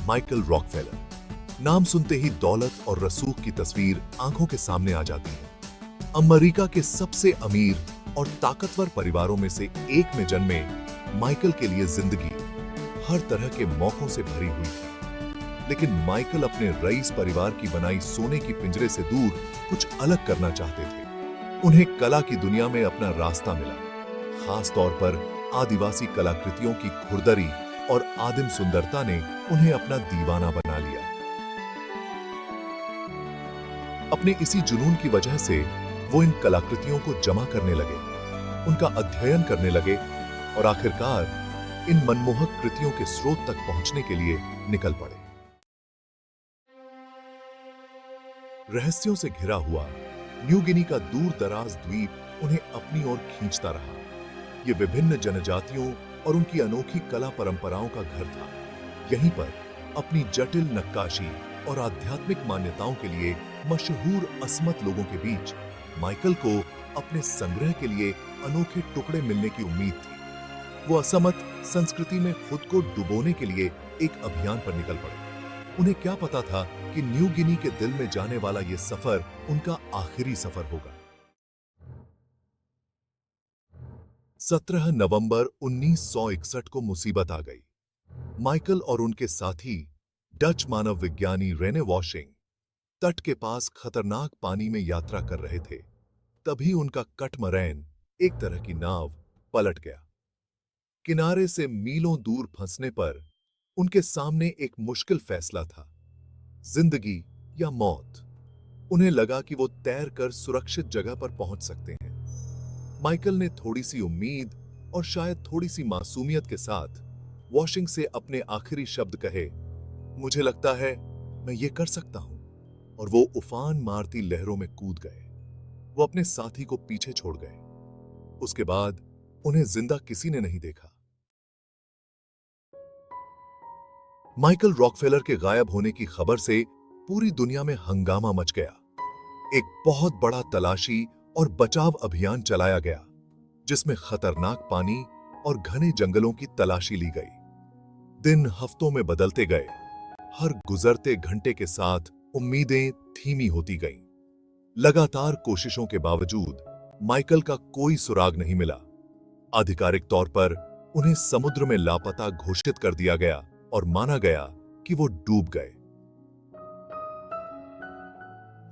Michael Rockefeller. नाम सुनते ही दौलत और रसूख की तस्वीर आंखों के सामने आ जाती है। अमेरिका के सबसे अमीर और ताकतवर परिवारों में से एक में जन्मे माइकल के लिए जिंदगी हर तरह के मौकों से भरी हुई थी। लेकिन माइकल अपने रईस परिवार की बनाई सोने की पिंजरे से दूर कुछ अलग करना चाहते थे। उन्हें कला की दुनिया में अपना रास्ता मिला, खास तौर पर आदिवासी कलाकृतियों की खुरदरी और आदिम सुंदरता ने उन्हें अपना दीवाना बना लिया। अपने इसी जुनून की वजह से वो इन कलाकृतियों को जमा करने लगे, उनका अध्ययन करने लगे और आखिरकार इन मनमोहक कृतियों के स्रोत तक पहुंचने के लिए निकल पड़े। रहस्यों से घिरा हुआ न्यू गिनी का दूर दराज द्वीप उन्हें अपनी ओर खींचता रहा। ये विभिन्न जनजातियों और उनकी अनोखी कला परंपराओं का घर था। यहीं पर अपनी जटिल नक्काशी और आध्यात्मिक मान्यताओं के लिए मशहूर असमत लोगों के बीच माइकल को अपने संग्रह के लिए अनोखे टुकड़े मिलने की उम्मीद थी। वो असमत संस्कृति में खुद को डुबोने के लिए एक अभियान पर निकल पड़े। उन्हें क्या पता था कि न्यू गिनी के दिल में जाने वाला यह सफर उनका आखिरी सफर होगा। 17 नवंबर 1961 को मुसीबत आ गई। माइकल और उनके साथी डच मानव विज्ञानी रेने वॉशिंग तट के पास खतरनाक पानी में यात्रा कर रहे थे। तभी उनका कटमरैन, एक तरह की नाव, पलट गया। किनारे से मीलों दूर फंसने पर उनके सामने एक मुश्किल फैसला था, जिंदगी या मौत। उन्हें लगा कि वो तैर कर सुरक्षित जगह पर पहुंच सकते हैं। माइकल ने थोड़ी सी उम्मीद और शायद थोड़ी सी मासूमियत के साथ वॉशिंग से अपने आखिरी शब्द कहे, मुझे लगता है मैं ये कर सकता हूं। और वो उफान मारती लहरों में कूद गए। वो अपने साथी को पीछे छोड़ गए। उसके बाद उन्हें जिंदा किसी ने नहीं देखा। माइकल रॉकफेलर के गायब होने की खबर से पूरी दुनिया में हंगामा मच गया। एक बहुत बड़ा तलाशी और बचाव अभियान चलाया गया, जिसमें खतरनाक पानी और घने जंगलों की तलाशी ली गई। दिन हफ्तों में बदलते गए। हर गुजरते घंटे के साथ उम्मीदें धीमी होती गईं। लगातार कोशिशों के बावजूद माइकल का कोई सुराग नहीं मिला। आधिकारिक तौर पर उन्हें समुद्र में लापता घोषित कर दिया गया और माना गया कि वो डूब गए।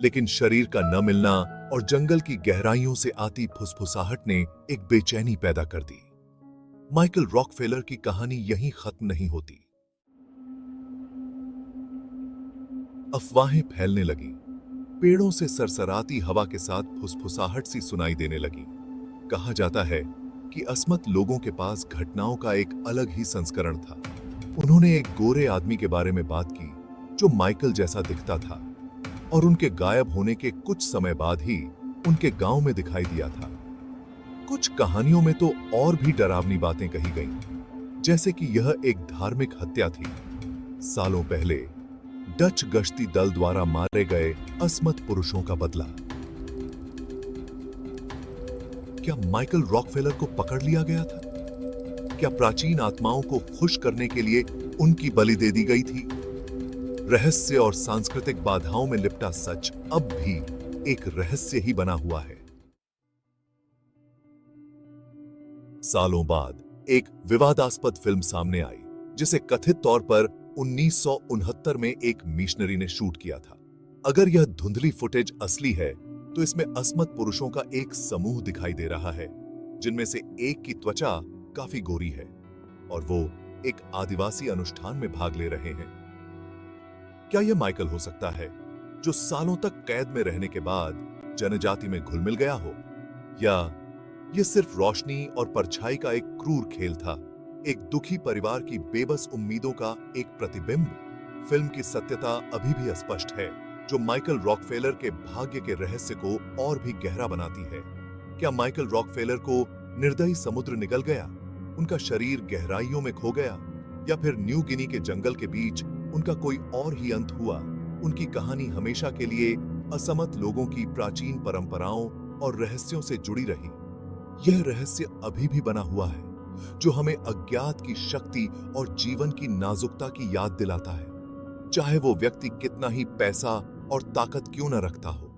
लेकिन शरीर का न मिलना और जंगल की गहराइयों से आती फुसफुसाहट ने एक बेचैनी पैदा कर दी। माइकल रॉकफेलर की कहानी यहीं खत्म नहीं होती। अफवाहें फैलने लगी। पेड़ों से सरसराती हवा के साथ फुसफुसाहट सी सुनाई देने लगी। कहा जाता है कि असमत लोगों के पास घटनाओं का एक अलग ही संस्करण था। उन्होंने एक गोरे आदमी के बारे में बात की जो माइकल जैसा दिखता था और उनके गायब होने के कुछ समय बाद ही उनके गांव में दिखाई दिया था। कुछ कहानियों में तो और भी डरावनी बातें कही गईं, जैसे कि यह एक धार्मिक हत्या थी, सालों पहले डच गश्ती दल द्वारा मारे गए असमत पुरुषों का बदला। क्या माइकल रॉकफेलर को पकड़ लिया गया था? क्या प्राचीन आत्माओं को खुश करने के लिए उनकी बलि दे दी गई थी? रहस्य और सांस्कृतिक बाधाओं में लिपटा सच अब भी एक रहस्य ही बना हुआ है। सालों बाद एक विवादास्पद फिल्म सामने आई, जिसे कथित तौर पर 1969 में एक मिशनरी ने शूट किया था। अगर यह धुंधली फुटेज असली है, तो इसमें असमत पुरुषों का एक समूह दिखाई दे रहा है, जिनमें से एक की त्वचा काफी गोरी है और वो एक आदिवासी अनुष्ठान में भाग ले रहे हैं। क्या यह माइकल हो सकता है, जो सालों तक कैद में रहने के बाद जनजाति में घुल मिल गया हो? या यह सिर्फ रोशनी और परछाई का एक क्रूर खेल था, एक दुखी परिवार की बेबस उम्मीदों का एक प्रतिबिंब? फिल्म की सत्यता अभी भी अस्पष्ट है, जो माइकल रॉकफेलर के भाग्य के रहस्य को और भी गहरा बनाती है। क्या माइकल रॉकफेलर को निर्दयी समुद्र निगल गया, उनका शरीर गहराइयों में खो गया, या फिर न्यू गिनी के जंगल के बीच उनका कोई और ही अंत हुआ? उनकी कहानी हमेशा के लिए असमत लोगों की प्राचीन परंपराओं और रहस्यों से जुड़ी रही। यह रहस्य अभी भी बना हुआ है, जो हमें अज्ञात की शक्ति और जीवन की नाजुकता की याद दिलाता है। चाहे वो व्यक्ति कितना ही पैसा और ताकत क्यों न रखता हो।